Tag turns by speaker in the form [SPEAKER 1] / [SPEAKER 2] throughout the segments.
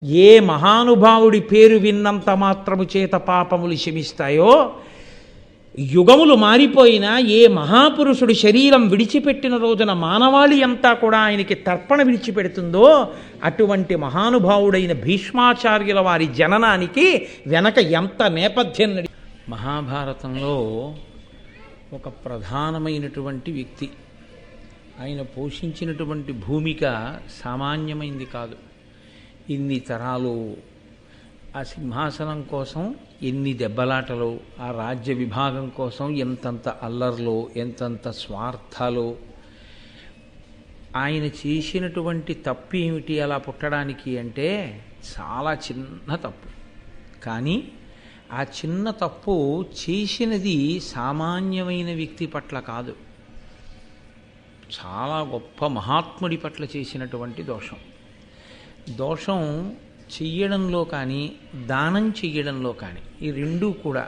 [SPEAKER 1] ఏ మహానుభావుడి పేరు విన్నంత మాత్రము చేత పాపములు శమిస్తాయో, యుగములు మారిపోయినా ఏ మహాపురుషుడు శరీరం విడిచిపెట్టిన రోజున మానవాళి అంతా కూడా ఆయనకి తర్పణ విడిచిపెడుతుందో, అటువంటి మహానుభావుడైన భీష్మాచార్యుల వారి జననానికి వెనక ఎంత నేపథ్యం మహాభారతంలో ఒక ప్రధానమైనటువంటి వ్యక్తి. ఆయన పోషించినటువంటి భూమిక సామాన్యమైంది కాదు. ఇన్ని తరాలు ఆ సింహాసనం కోసం ఎన్ని దెబ్బలాటలు, ఆ రాజ్య విభాగం కోసం ఎంతంత అల్లర్లు, ఎంతంత స్వార్థాలు. ఆయన చేసినటువంటి తప్పు ఏమిటి అలా పుట్టడానికి అంటే, చాలా చిన్న తప్పు. కానీ ఆ చిన్న తప్పు చేసినది సామాన్యమైన వ్యక్తి పట్ల కాదు, చాలా గొప్ప మహాత్ముడి పట్ల చేసినటువంటి దోషం చెయ్యడంలో కానీ దానం చెయ్యడంలో కానీ, ఈ రెండూ కూడా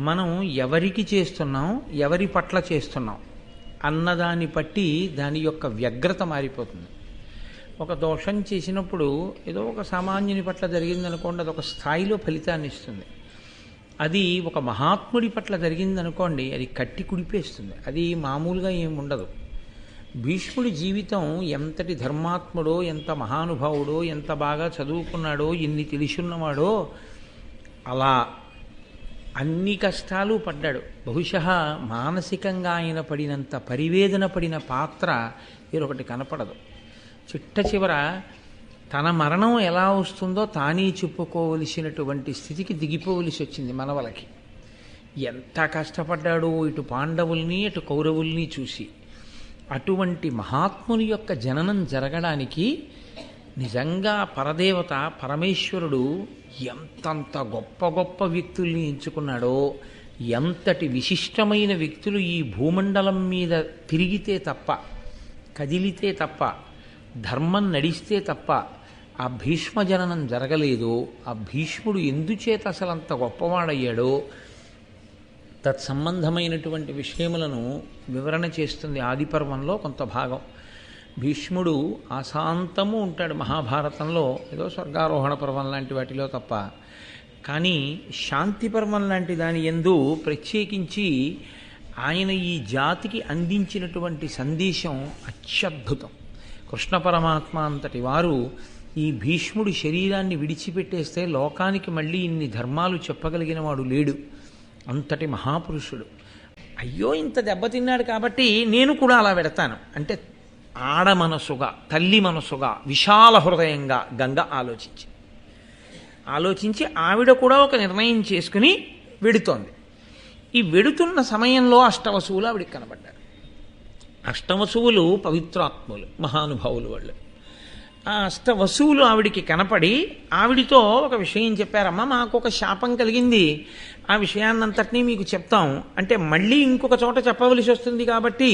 [SPEAKER 1] మనం ఎవరికి చేస్తున్నాం, ఎవరి పట్ల చేస్తున్నాం అన్నదాన్ని బట్టి దాని యొక్క వ్యగ్రత మారిపోతుంది. ఒక దోషం చేసినప్పుడు ఏదో ఒక సామాన్యుని పట్ల జరిగిందనుకోండి, అదొక స్థాయిలో ఫలితాన్ని ఇస్తుంది. అది ఒక మహాత్ముడి పట్ల జరిగిందనుకోండి, అది కట్టి కుడిపేస్తుంది. అది మామూలుగా ఏముండదు. భీష్ముడి జీవితం ఎంతటి ధర్మాత్ముడో, ఎంత మహానుభావుడో, ఎంత బాగా చదువుకున్నాడో, ఎన్ని తెలుసున్నవాడో, అలా అన్ని కష్టాలు పడ్డాడు. బహుశः మానసికంగా ఆయన పడినంత పరివేదన పడిన పాత్ర వేరొకటి కనపడదు. చిట్ట చివర తన మరణం ఎలా వస్తుందో తానే చెప్పుకోవలసినటువంటి స్థితికి దిగిపోవలసి వచ్చింది మనవలకి. ఎంత కష్టపడ్డాడో ఇటు పాండవుల్ని అటు కౌరవుల్ని చూసి. అటువంటి మహాత్ముని యొక్క జననం జరగడానికి నిజంగా పరదేవత పరమేశ్వరుడు ఎంతంత గొప్ప గొప్ప వ్యక్తుల్ని ఎంచుకున్నాడో, ఎంతటి విశిష్టమైన వ్యక్తులు ఈ భూమండలం మీద తిరిగితే తప్ప, కదిలితే తప్ప, ధర్మం నడిస్తే తప్ప ఆ భీష్మ జననం జరగలేదో, ఆ భీష్ముడు ఎందుచేత అసలు అంత గొప్పవాడయ్యాడో తత్సంబంధమైనటువంటి విషయములను వివరణ చేస్తుంది ఆదిపర్వంలో కొంత భాగం. భీష్ముడు ఆశాంతము ఉంటాడు మహాభారతంలో, ఏదో స్వర్గారోహణ పర్వం లాంటి వాటిలో తప్ప. కానీ శాంతి పర్వం లాంటి దాని యందు ప్రత్యేకించి ఆయన ఈ జాతికి అందించినటువంటి సందేశం అత్యద్భుతం. కృష్ణ పరమాత్మ అంతటి వారు ఈ భీష్ముడి శరీరాన్ని విడిచిపెట్టేస్తే లోకానికి మళ్ళీ ఇన్ని ధర్మాలు చెప్పగలిగిన వాడు లేడు. అంతటి మహాపురుషుడు. అయ్యో ఇంత దెబ్బతిన్నాడు కాబట్టి నేను కూడా అలా పెడతాను అంటే, ఆడ మనసుగా, తల్లి మనసుగా, విశాల హృదయంగా గంగ ఆలోచించి ఆవిడ కూడా ఒక నిర్ణయం చేసుకుని వెడుతోంది. ఈ వెడుతున్న సమయంలో అష్టవసువులు ఆవిడికి కనబడ్డారు. అష్టవసువులు పవిత్రాత్ములు, మహానుభావులు వాళ్ళు. ఆ అష్టవసువులు ఆవిడికి కనపడి ఆవిడితో ఒక విషయం చెప్పారమ్మా, మాకు ఒక శాపం కలిగింది, ఆ విషయాన్నంతటినీ మీకు చెప్తాం అంటే మళ్ళీ ఇంకొక చోట చెప్పవలసి వస్తుంది కాబట్టి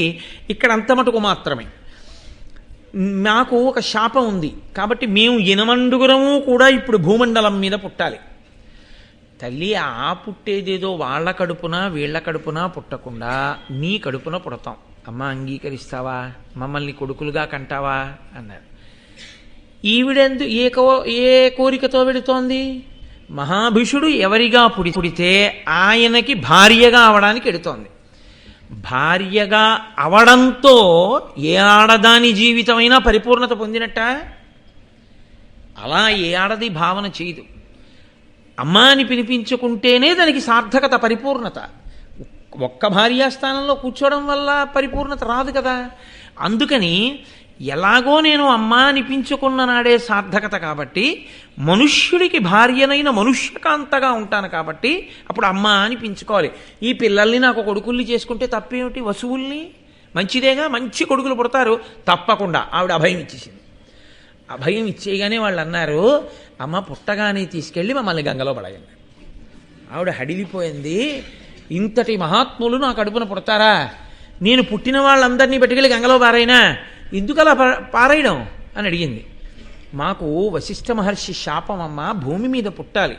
[SPEAKER 1] ఇక్కడ అంత మటుకు మాత్రమే. మాకు ఒక శాపం ఉంది కాబట్టి మేము ఎనమండుగురము కూడా ఇప్పుడు భూమండలం మీద పుట్టాలి. తల్లి, ఆ పుట్టేదేదో వాళ్ళ కడుపున వీళ్ళ కడుపున పుట్టకుండా నీ కడుపున పుడతాం. అమ్మ అంగీకరిస్తావా, మమ్మల్ని కొడుకులుగా కంటావా అన్నారు. ఈవిడెందు ఏ కోరికతో వెడుతోంది? మహాభిషుడు ఎవరిగా పుడితే ఆయనకి భార్యగా అవడానికి ఎడుతోంది. భార్యగా అవడంతో ఏ ఆడదాని జీవితమైనా పరిపూర్ణత పొందినట్ట? అలా ఏ ఆడది భావన చేయదు. అమ్మ అని పిలిపించుకుంటేనే దానికి సార్థకత, పరిపూర్ణత. ఒక్క భార్యాస్థానంలో కూర్చోవడం వల్ల పరిపూర్ణత రాదు కదా. అందుకని ఎలాగో నేను అమ్మ అనిపించుకున్న నాడే సార్థకత కాబట్టి, మనుష్యుడికి భార్యనైన మనుష్యకాంతగా ఉంటాను కాబట్టి అప్పుడు అమ్మ అనిపించుకోవాలి. ఈ పిల్లల్ని నాకు కొడుకుల్ని చేసుకుంటే తప్పేమిటి? వసువుల్ని మంచిదేగా, మంచి కొడుకులు పుడతారు. తప్పకుండా ఆవిడ అభయం ఇచ్చేసింది. అభయం ఇచ్చేయగానే వాళ్ళు అన్నారు, అమ్మ పుట్టగానే తీసుకెళ్ళి మమ్మల్ని గంగలో పడగండి. ఆవిడ హడిలిపోయింది. ఇంతటి మహాత్ములు నా కడుపున పుడతారా? నేను పుట్టిన వాళ్ళందరినీ పట్టుకెళ్ళి గంగలో పారైనా ఎందుకు అలా పారేయడం అని అడిగింది. మాకు వశిష్ఠ మహర్షి శాపం అమ్మ, భూమి మీద పుట్టాలి,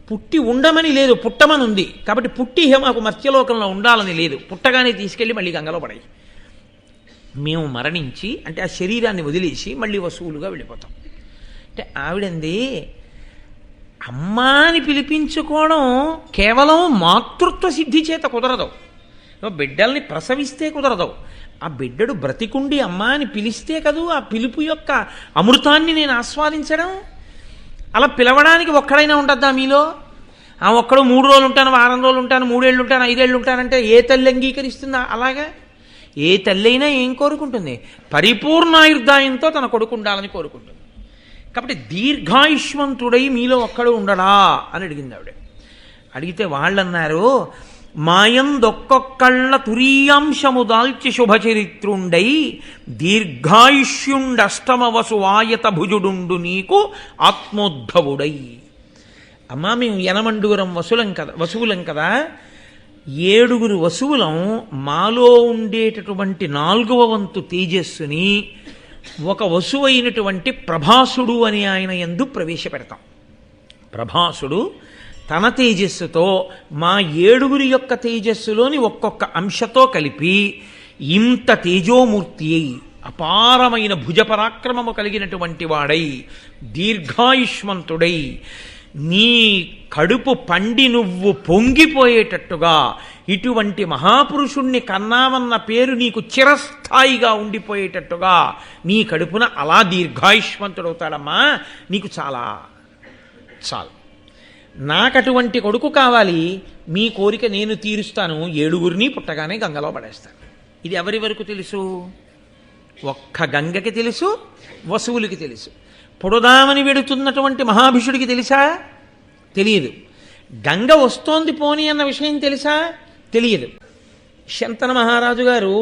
[SPEAKER 1] పుట్టి ఉండమని లేదు, పుట్టమని ఉంది. కాబట్టి పుట్టి మాకు మత్స్యలోకంలో ఉండాలని లేదు, పుట్టగానే తీసుకెళ్ళి మళ్ళీ గంగలో పడాయి. మేము మరణించి అంటే ఆ శరీరాన్ని వదిలేసి మళ్ళీ వసువులుగా వెళ్ళిపోతాం. అంటే ఆవిడంది అమ్మా అని పిలిపించుకోవడం కేవలం మాతృత్వ సిద్ధి చేత కుదరదు. బిడ్డల్ని ప్రసవిస్తే కుదరదు. ఆ బిడ్డడు బ్రతికుండి అమ్మా అని పిలిస్తే కదూ ఆ పిలుపు యొక్క అమృతాన్ని నేను ఆస్వాదించడం. అలా పిలవడానికి ఒక్కడైనా ఉంటుందా మీలో? ఆ ఒక్కడు 3 రోజులు ఉంటాను, వారం రోజులు ఉంటాను, 3 ఏళ్ళు ఉంటాను, 5 ఏళ్ళు ఉంటానంటే ఏ తల్లి అంగీకరిస్తుందా? అలాగా ఏ తల్లి అయినా ఏం కోరుకుంటుంది? పరిపూర్ణాయుర్దాయంతో తన కొడుకు ఉండాలని కోరుకుంటుంది. కాబట్టి దీర్ఘాయుష్మంతుడై మీలో ఒక్కడు ఉండడా అని అడిగింది ఆవిడ. అడిగితే వాళ్ళన్నారు, మాయందొక్కొక్కళ్ళ తురీయాంశము దాల్చి శుభచరిత్రుండై దీర్ఘాయుష్యుండష్టమవసు భుజుడుండు నీకు ఆత్మోద్భవుడై. అమ్మా మేము 8 వసువులం కదా, 7 వసువులం మాలో ఉండేటటువంటి 4వ వంతు తేజస్సుని ఒక వసువు అయినటువంటి ప్రభాసుడు అని ఆయన యందు ప్రవేశపెడతాం. ప్రభాసుడు తన తేజస్సుతో మా 7 యొక్క తేజస్సులోని ఒక్కొక్క అంశతో కలిపి ఇంత తేజోమూర్తి అయి అపారమైన భుజపరాక్రమము కలిగినటువంటి వాడై దీర్ఘాయుష్మంతుడై నీ కడుపు పండి నువ్వు పొంగిపోయేటట్టుగా ఇటువంటి మహాపురుషుణ్ణి కన్నామన్న పేరు నీకు చిరస్థాయిగా ఉండిపోయేటట్టుగా నీ కడుపున అలా దీర్ఘాయుష్మంతుడవుతాడమ్మా. నీకు చాలా చాలు. నాకటువంటి కొడుకు కావాలి, మీ కోరిక నేను తీరుస్తాను, 7 పుట్టగానే గంగలో పడేస్తాను. ఇది ఎవరి వరకు తెలుసు? ఒక్క గంగకి తెలుసు, వసువులకి తెలుసు. పొడదామని వెడుతున్నటువంటి మహాభిషుడికి తెలుసా? తెలియదు. గంగ వస్తోంది పోని అన్న విషయం తెలుసా? తెలియదు. శంతన మహారాజు గారు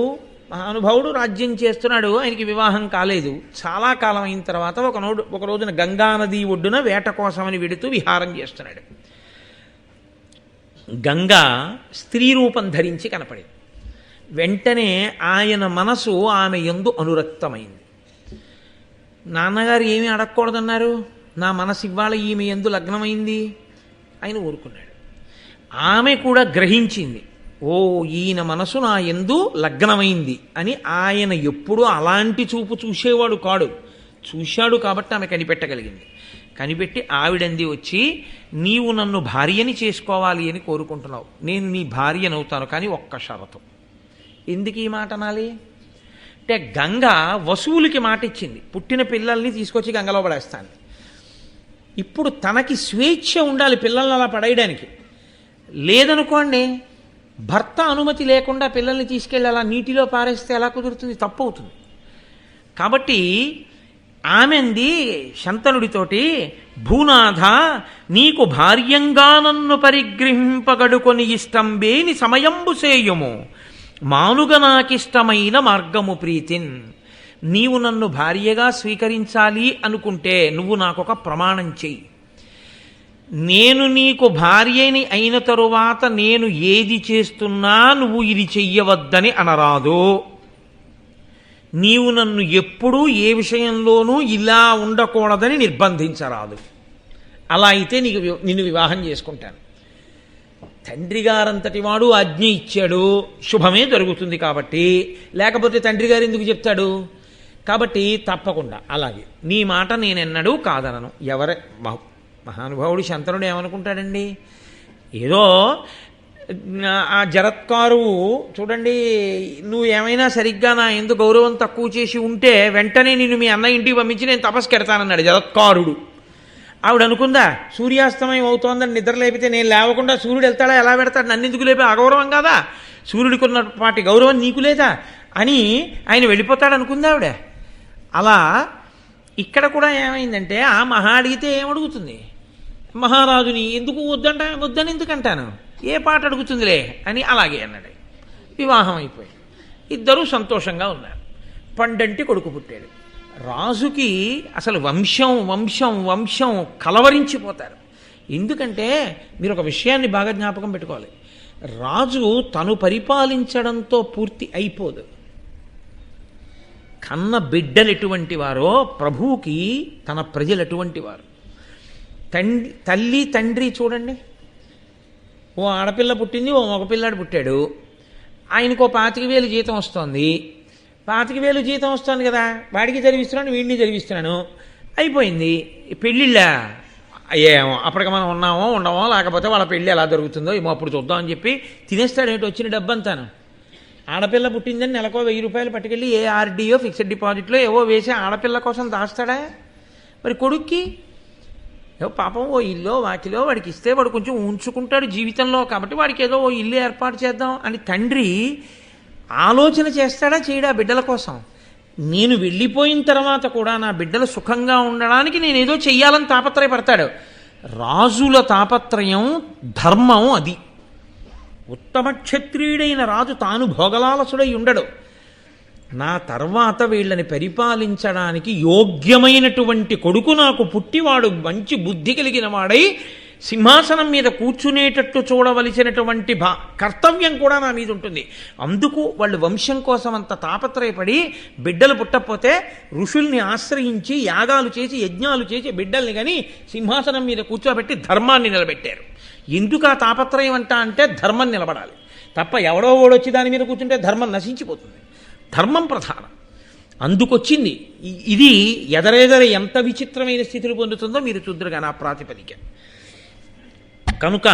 [SPEAKER 1] మహానుభావుడు రాజ్యం చేస్తున్నాడు, ఆయనకి వివాహం కాలేదు. చాలా కాలం అయిన తర్వాత ఒక రోజున గంగానది ఒడ్డున వేట కోసమని వెడుతూ విహారం చేస్తున్నాడు. గంగ స్త్రీ రూపం ధరించి కనపడింది. వెంటనే ఆయన మనసు ఆమె యందు అనురక్తమైంది. నాన్నగారు ఏమీ అడగకూడదన్నారు, నా మనసు ఇవాళ ఈమె యందు లగ్నమైంది. ఆయన ఊరుకున్నాడు. ఆమె కూడా గ్రహించింది, ఓ ఈయన మనసు నా యందు లగ్నమైంది అని. ఆయన ఎప్పుడూ అలాంటి చూపు చూసేవాడు కాడు. చూశాడు కాబట్టి ఆమె కనిపెట్టగలిగింది. కనిపెట్టి ఆవిడంది వచ్చి, నీవు నన్ను భార్యని చేసుకోవాలి అని కోరుకుంటున్నావు, నేను నీ భార్యనవుతాను, కానీ ఒక్క షరతు. ఎందుకు ఈ మాట అనాలి అంటే, గంగ వసువులకి మాట ఇచ్చింది, పుట్టిన పిల్లల్ని తీసుకొచ్చి గంగలో పడేస్తాను. ఇప్పుడు తనకి స్వేచ్ఛ ఉండాలి పిల్లల్ని అలా పడేయడానికి. లేదనుకోండి, భర్త అనుమతి లేకుండా పిల్లల్ని తీసుకెళ్ళి అలా నీటిలో పారేస్తే ఎలా కుదురుతుంది? తప్పు అవుతుంది. కాబట్టి ఆమెంది శంతనుడితోటి, భూనాథ నీకు భార్యంగా నన్ను పరిగ్రహింపగడుకొని ఇష్టంబేని సమయంబు సేయుము, మానుగ నాకిష్టమైన మార్గము ప్రీతిన్. నీవు నన్ను భార్యగా స్వీకరించాలి అనుకుంటే నువ్వు నాకొక ప్రమాణం చెయ్యి. నేను నీకు భార్యని అయిన తరువాత నేను ఏది చేస్తున్నా నువ్వు ఇది చెయ్యవద్దని అనరాదు. నీవు నన్ను ఎప్పుడూ ఏ విషయంలోనూ ఇలా ఉండకూడదని నిర్బంధించరాదు. అలా అయితే నిన్ను వివాహం చేసుకుంటాను. తండ్రి గారంతటి వాడు ఆజ్ఞ ఇచ్చాడు, శుభమే జరుగుతుంది కాబట్టి. లేకపోతే తండ్రి గారు ఎందుకు చెప్తాడు? కాబట్టి తప్పకుండా అలాగే నీ మాట నేనెన్నడూ కాదనను. మహానుభావుడు శంతనుడు ఏమనుకుంటాడండి? ఏదో ఆ జరత్కారువు చూడండి, నువ్వు ఏమైనా సరిగ్గా నా ఎందుకు గౌరవం తక్కువ చేసి ఉంటే వెంటనే నిన్ను మీ అన్న ఇంటికి పంపించి నేను తపస్సు కెడతానన్నాడు జరత్కారుడు. ఆవిడ అనుకుందా, సూర్యాస్తమయం అవుతోందని నిద్ర లేపితే నేను లేవకుండా సూర్యుడు వెళ్తాడా? ఎలా పెడతాడు? నన్ను ఎందుకు లేపి? అగౌరవం కాదా? సూర్యుడికి ఉన్నపాటి గౌరవం నీకు లేదా అని ఆయన వెళ్ళిపోతాడు అనుకుందా ఆవిడ. అలా ఇక్కడ కూడా ఏమైందంటే, ఆ మహా అడిగితే ఏమడుగుతుంది? మహారాజుని ఎందుకు వద్దని ఎందుకంటాను, ఏ పాట అడుగుతుందిలే అని అలాగే అన్నాడు. వివాహం అయిపోయి ఇద్దరూ సంతోషంగా ఉన్నారు. పండంటి కొడుకు పుట్టాడు. రాజుకి అసలు వంశం వంశం వంశం కలవరించిపోతారు. ఎందుకంటే మీరు ఒక విషయాన్ని బాగా జ్ఞాపకం పెట్టుకోవాలి, రాజు తను పరిపాలించడంతో పూర్తి అయిపోదు. కన్న బిడ్డలు ఎటువంటి వారో ప్రభువుకి తన ప్రజలు ఎటువంటి వారు. తల్లి తండ్రి చూడండి, ఓ ఆడపిల్ల పుట్టింది, ఓ మగపిల్లాడు పుట్టాడు. ఆయనకో 25,000 జీతం వస్తుంది. 25,000 జీతం వస్తుంది కదా, వాడికి చదివిస్తున్నాను వీడిని చదివిస్తున్నాను. అయిపోయింది. పెళ్ళిళ్ళ ఏమో అప్పటికి మనం ఉన్నామో ఉండమో, లేకపోతే వాళ్ళ పెళ్ళి ఎలా జరుగుతుందో ఏమో అప్పుడు చూద్దాం అని చెప్పి తినేస్తాడు. ఏంటి వచ్చిన డబ్బంతాను. ఆడపిల్ల పుట్టిందని నెలకో 1000 రూపాయలు పట్టుకెళ్ళి ఏ ఆర్డీఓ ఫిక్స్డ్ డిపాజిట్లో ఏవో వేసి ఆడపిల్ల కోసం దాస్తాడా? మరి కొడుక్కి ఏవో పాపం ఓ ఇల్లో వాకిలో వాడికి ఇస్తే వాడు కొంచెం ఉంచుకుంటాడు జీవితంలో, కాబట్టి వాడికి ఏదో ఓ ఇల్లు ఏర్పాటు చేద్దాం అని తండ్రి ఆలోచన చేస్తాడా చేయడా బిడ్డల కోసం? నేను వెళ్ళిపోయిన తర్వాత కూడా నా బిడ్డలు సుఖంగా ఉండడానికి నేనేదో చెయ్యాలని తాపత్రయపడతాడు. రాజుల తాపత్రయం ధర్మం అది. ఉత్తమ క్షత్రియుడైన రాజు తాను భోగలాలసుడై ఉండడు. నా తర్వాత వీళ్ళని పరిపాలించడానికి యోగ్యమైనటువంటి కొడుకు నాకు పుట్టివాడు మంచి బుద్ధి కలిగిన వాడై సింహాసనం మీద కూర్చునేటట్టు చూడవలసినటువంటి కర్తవ్యం కూడా నా మీద ఉంటుంది. అందుకు వాళ్ళు వంశం కోసం అంత తాపత్రయపడి బిడ్డలు పుట్టకపోతే ఋషుల్ని ఆశ్రయించి యాగాలు చేసి యజ్ఞాలు చేసి బిడ్డల్ని కానీ సింహాసనం మీద కూర్చోబెట్టి ధర్మాన్ని నిలబెట్టారు. ఎందుకు ఆ తాపత్రయం అంటే ధర్మం నిలబడాలి తప్ప ఎవడో ఓడొచ్చి దాని మీద కూర్చుంటే ధర్మం నశించిపోతుంది. ధర్మం ప్రధానం. అందుకొచ్చింది ఇది. ఎదరెదర ఎంత విచిత్రమైన స్థితిని పొందుతుందో మీరు చూద్దరుగా నా ప్రాతిపదిక. కనుక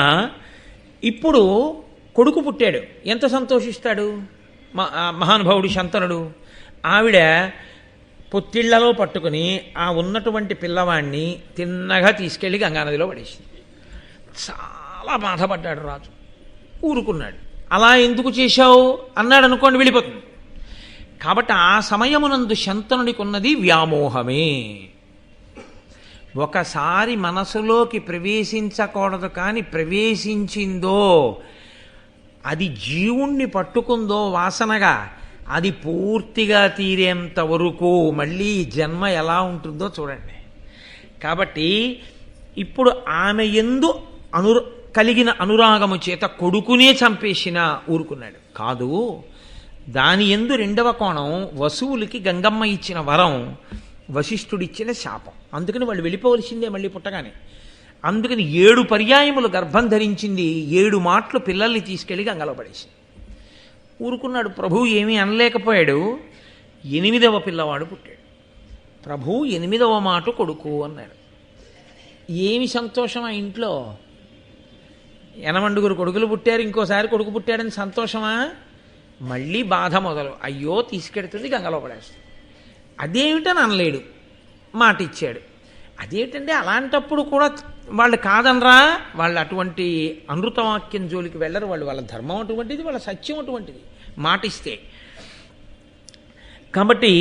[SPEAKER 1] ఇప్పుడు కొడుకు పుట్టాడు, ఎంత సంతోషిస్తాడు మహానుభావుడు శంతనుడు. ఆవిడ పొత్తిళ్లలో పట్టుకుని ఆ ఉన్నటువంటి పిల్లవాడిని తిన్నగా తీసుకెళ్ళి గంగానదిలో పడేసింది. చాలా బాధపడ్డాడు రాజు. ఊరుకున్నాడు. అలా ఎందుకు చేశావు అన్నాడు అనుకోండి, వెళ్ళిపోతుంది. కాబట్టి ఆ సమయమునందు శంతనుడికి ఉన్నది వ్యామోహమే. ఒకసారి మనసులోకి ప్రవేశించకూడదు, కానీ ప్రవేశించిందో అది జీవుణ్ణి పట్టుకుందో వాసనగా, అది పూర్తిగా తీరేంత వరకు మళ్ళీ జన్మ ఎలా ఉంటుందో చూడండి. కాబట్టి ఇప్పుడు ఆమె యందు కలిగిన అనురాగము చేత కొడుకునే చంపేసినా ఊరుకున్నాడు కాదు. దాని యందు రెండవ కోణం వసువులకి గంగమ్మ ఇచ్చిన వరం, వశిష్ఠుడిచ్చిన శాపం. అందుకని వాళ్ళు వెళ్ళిపోవలసిందే మళ్ళీ పుట్టగానే. అందుకని 7 పర్యాయములు గర్భం ధరించింది, 7 మాటలు పిల్లల్ని తీసుకెళ్ళి గంగలో పడేసి ఊరుకున్నాడు. ప్రభువు ఏమీ అనలేకపోయాడు. 8వ పిల్లవాడు పుట్టాడు. ప్రభువు 8వ మాట కొడుకు అన్నాడు. ఏమి సంతోషం ఆ ఇంట్లో. 8 కొడుకులు పుట్టారు, ఇంకోసారి కొడుకు పుట్టాడని సంతోషమా? మళ్ళీ బాధ మొదలు. అయ్యో తీసుకెడుతుంది, గంగలో పడేస్తుంది. అదేమిటని అనలేడు, మాట ఇచ్చాడు. అదేమిటంటే అలాంటప్పుడు కూడా వాళ్ళు కాదనరా, వాళ్ళు అటువంటి అనృతవాక్యం జోలికి వెళ్ళరు. వాళ్ళ ధర్మం అటువంటిది, వాళ్ళ సత్యం అటువంటిది, మాటిస్తే. కాబట్టి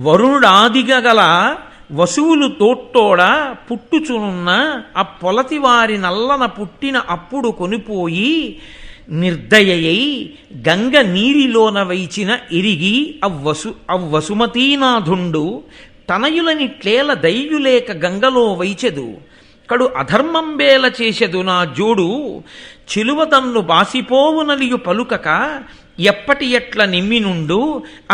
[SPEAKER 1] వరుణుడాదిగా గల వసువులు తోట్టోడ పుట్టుచునున్న ఆ పొలతి వారి నల్లన పుట్టిన అప్పుడు కొనిపోయి నిర్దయై గంగ నీరిలోన వైచిన ఎరిగి అవ్వసుమతీనాథుండు తనయులనిట్లేల దయ్యులేక గంగలో వైచెదు కడు అధర్మంబేల చేసెదు నా జోడు చిలువదన్ను బాసిపోవునలియు పలుకక ఎప్పటి ఎట్ల నిమ్మినుండు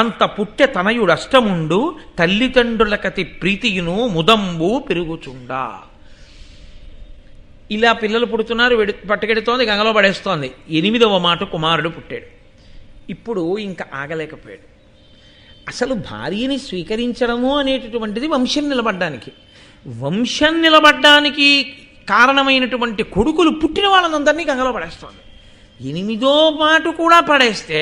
[SPEAKER 1] అంత పుట్టె తనయుడష్టముండు తల్లిదండ్రులకతి ప్రీతియును ముదంబు పెరుగుచుండా. ఇలా పిల్లలు పుడుతున్నారు, పట్టుకెడుతోంది, గంగలో పడేస్తోంది. 8వ మాట కుమారుడు పుట్టాడు. ఇప్పుడు ఇంకా ఆగలేకపోయాడు. అసలు భార్యని స్వీకరించడము అనేటటువంటిది వంశం నిలబడ్డానికి. వంశం నిలబడ్డానికి కారణమైనటువంటి కొడుకులు పుట్టిన వాళ్ళందరినీ గంగలో పడేస్తోంది. 8వ మాట కూడా పడేస్తే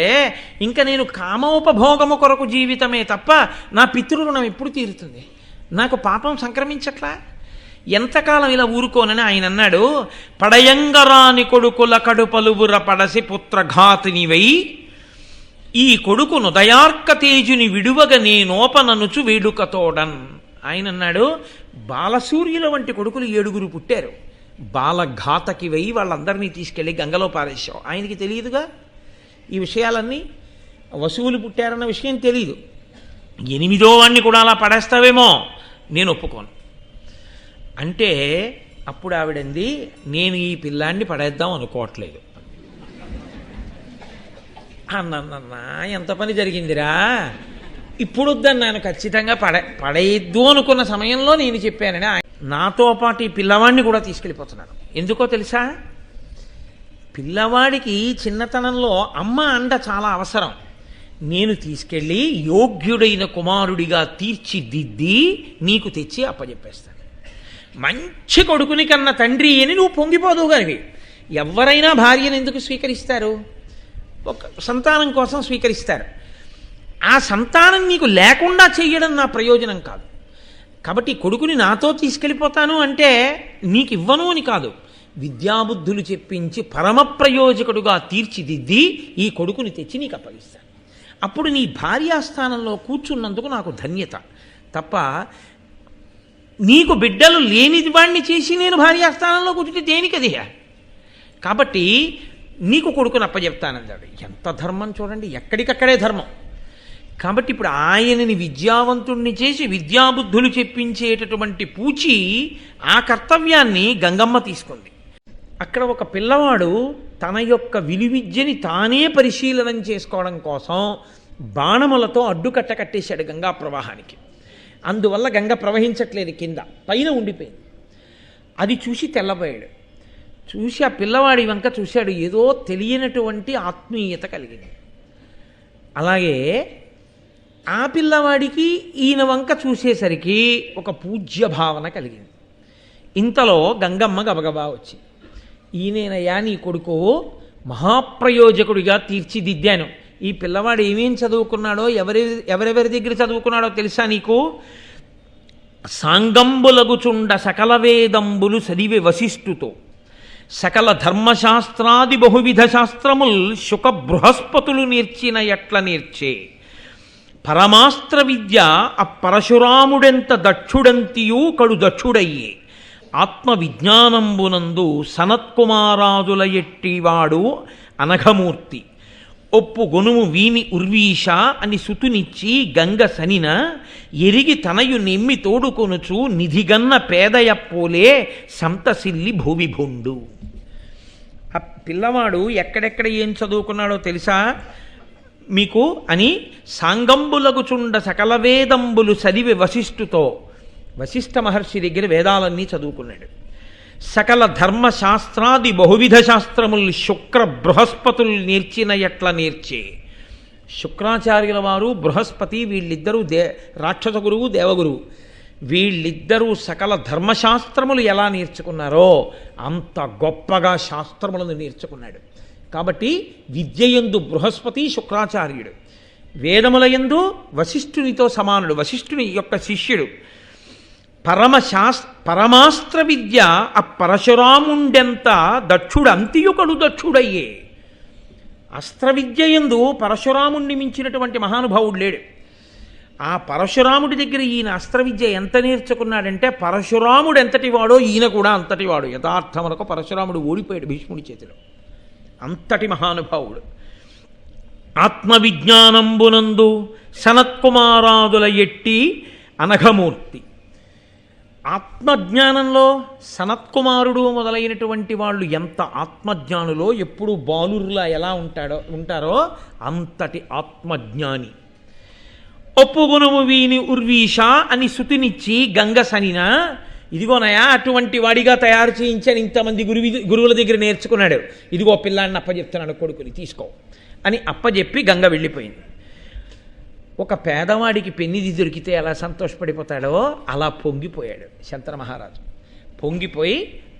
[SPEAKER 1] ఇంకా నేను కామోపభోగము కొరకు జీవితమే తప్ప నా పితృరుణం ఎప్పుడు తీరుతుంది? నాకు పాపం సంక్రమించట్లా? ఎంతకాలం ఇలా ఊరుకోనని ఆయన అన్నాడు. పడయంగరాని కొడుకుల కడుపలువుర పడసి పుత్రఘాతినివై ఈ కొడుకును దయార్క తేజుని విడువగ నేనోపననుచు వేడుకతోడన్. ఆయన అన్నాడు, బాలసూర్యుల వంటి కొడుకులు 7 పుట్టారు, బాలఘాతకివై వాళ్ళందరినీ తీసుకెళ్ళి గంగలో పారేశావు. ఆయనకి తెలియదుగా ఈ విషయాలన్నీ. వసువులు పుట్టారన్న విషయం తెలియదు. 8వ వాడిని కూడా అలా పడేస్తావేమో, నేను ఒప్పుకోను అంటే. అప్పుడు ఆవిడంది, నేను ఈ పిల్లాన్ని పడేద్దాం అనుకోవట్లేదు అన్నన్నా. ఎంత పని జరిగిందిరా. ఇప్పుడు వద్దన్నాను, ఖచ్చితంగా పడేయద్దు అనుకున్న సమయంలో నేను చెప్పానని. నాతో పాటు ఈ పిల్లవాడిని కూడా తీసుకెళ్ళిపోతున్నాను. ఎందుకో తెలుసా? పిల్లవాడికి చిన్నతనంలో అమ్మ అండ చాలా అవసరం. నేను తీసుకెళ్ళి యోగ్యుడైన కుమారుడిగా తీర్చిదిద్ది నీకు తెచ్చి అప్పచెప్పేస్తాను. మంచి కొడుకుని కన్న తండ్రి అని నువ్వు పొంగిపోదువు గాని. ఎవరైనా భార్యను ఎందుకు స్వీకరిస్తారు? ఒక సంతానం కోసం స్వీకరిస్తారు. ఆ సంతానం నీకు లేకుండా చెయ్యడం నా ప్రయోజనం కాదు. కాబట్టి కొడుకుని నాతో తీసుకెళ్ళిపోతాను అంటే నీకు ఇవ్వను అని కాదు, విద్యాబుద్ధులు చెప్పించి పరమ ప్రయోజకుడుగా తీర్చిదిద్ది ఈ కొడుకుని తెచ్చి నీకు అప్పగిస్తాను. అప్పుడు నీ భార్యాస్థానంలో కూర్చున్నందుకు నాకు ధన్యత తప్ప, నీకు బిడ్డలు లేనిది వాణ్ణి చేసి నేను భార్యాస్థానంలో కూర్చుంటే దేనికది? కాబట్టి నీకు కొడుకుని అప్పచెప్తానన్నాడు. ఎంత ధర్మం చూడండి, ఎక్కడికక్కడే ధర్మం. కాబట్టి ఇప్పుడు ఆయనని విద్యావంతుణ్ణి చేసి విద్యాబుద్ధులు చెప్పించేటటువంటి పూచి ఆ కర్తవ్యాన్ని గంగమ్మ తీసుకుంది. అక్కడ ఒక పిల్లవాడు తన యొక్క విలువిద్యని తానే పరిశీలనం చేసుకోవడం కోసం బాణములతో అడ్డుకట్ట కట్టేశాడు గంగా ప్రవాహానికి. అందువల్ల గంగ ప్రవహించట్లేదు, కింద పైన ఉండిపోయింది. అది చూసి తెల్లబోయాడు. చూసి ఆ పిల్లవాడి వంక చూశాడు, ఏదో తెలియనటువంటి ఆత్మీయత కలిగింది. అలాగే ఆ పిల్లవాడికి ఈయన వంక చూసేసరికి ఒక పూజ్య భావన కలిగింది. ఇంతలో గంగమ్మ గబగబా వచ్చి, ఈయనేనయ్యా నీ కొడుకు, మహాప్రయోజకుడిగా తీర్చిదిద్దాను. ఈ పిల్లవాడు ఏమేం చదువుకున్నాడో, ఎవరెవరి దగ్గర చదువుకున్నాడో తెలుసా నీకు? సాంగంబులగుచుండ సకల వేదంబులు చదివి వశిష్ఠుతో, సకల ధర్మశాస్త్రాది బహువిధ శాస్త్రముల్ శుక బృహస్పతులు నేర్చిన ఎట్ల నేర్చే, పరమాస్త్ర విద్య అపరశురాముడెంత దక్షుడంతియు కడు దక్షుడయ్యే, ఆత్మవిజ్ఞానంబునందు సనత్కుమారాదుల ఎట్టివాడు అనఘమూర్తి, ఒప్పు గొనుము వీని ఉర్వీష అని సుతునిచ్చి గంగ సనిన, ఎరిగి తనయు నెమ్మి తోడుకొనుచు నిధిగన్న పేదయప్పోలే సంతసిల్లి భూవిభుండు. ఆ పిల్లవాడు ఎక్కడెక్కడ ఏం చదువుకున్నాడో తెలుసా మీకు అని, సాంగంబులగుచుండ సకల వేదంబులు చదివి వశిష్ఠుతో, వశిష్ఠ మహర్షి దగ్గర వేదాలన్నీ చదువుకున్నాడు. సకల ధర్మశాస్త్రాది బహువిధ శాస్త్రములు శుక్ర బృహస్పతులు నేర్చిన ఎట్ల నేర్చే, శుక్రాచార్యుల వారు బృహస్పతి వీళ్ళిద్దరూ రాక్షస గురువు దేవగురువు, వీళ్ళిద్దరూ సకల ధర్మశాస్త్రములు ఎలా నేర్చుకున్నారో అంత గొప్పగా శాస్త్రములను నేర్చుకున్నాడు. కాబట్టి విద్యయందు బృహస్పతి శుక్రాచార్యుడు, వేదములయందు వశిష్ఠునితో సమానుడు, వశిష్ఠుని యొక్క శిష్యుడు. పరమాస్త్ర విద్య ఆ పరశురాముండెంత దక్షుడు అంతియుకడు దక్షుడయ్యే. అస్త్ర విద్యయందు పరశురాముణ్ణి మించినటువంటి మహానుభావుడు లేడు. ఆ పరశురాముడి దగ్గర ఈయన అస్త్ర విద్య ఎంత నేర్చుకున్నాడంటే, పరశురాముడు ఎంతటి వాడో ఈయన కూడా అంతటి వాడు. యథార్థమునకు పరశురాముడు ఓడిపోయాడు భీష్ముడి చేతిలో, అంతటి మహానుభావుడు. ఆత్మవిజ్ఞానంబునందు సనత్కుమారాదుల ఎట్టి అనఘమూర్తి, ఆత్మజ్ఞానంలో సనత్కుమారుడు మొదలైనటువంటి వాళ్ళు ఎంత ఆత్మజ్ఞానులో, ఎప్పుడు బాలుర్లా ఎలా ఉంటారో అంతటి ఆత్మజ్ఞాని. ఒప్పుగుణము వీని ఉర్వీష అని సుతినిచ్చి గంగ సనిన, ఇదిగోనయా అటువంటి వాడిగా తయారు చేయించాను, ఇంతమంది గురువుల దగ్గర నేర్చుకున్నాడు, ఇదిగో పిల్లాన్ని అప్పచెప్తున్నాడు కొడుకుని తీసుకో అని అప్పచెప్పి గంగ వెళ్ళిపోయింది. ఒక పేదవాడికి పెన్నిది దొరికితే ఎలా సంతోషపడిపోతాడో అలా పొంగిపోయాడు శంతన మహారాజు. పొంగిపోయి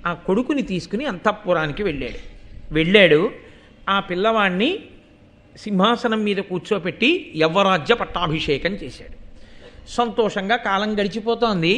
[SPEAKER 1] ఆ కొడుకుని తీసుకుని అంతఃపురానికి వెళ్ళాడు. ఆ పిల్లవాడిని సింహాసనం మీద కూర్చోపెట్టి యవ్వరాజ్య పట్టాభిషేకం చేశాడు. సంతోషంగా కాలం గడిచిపోతోంది.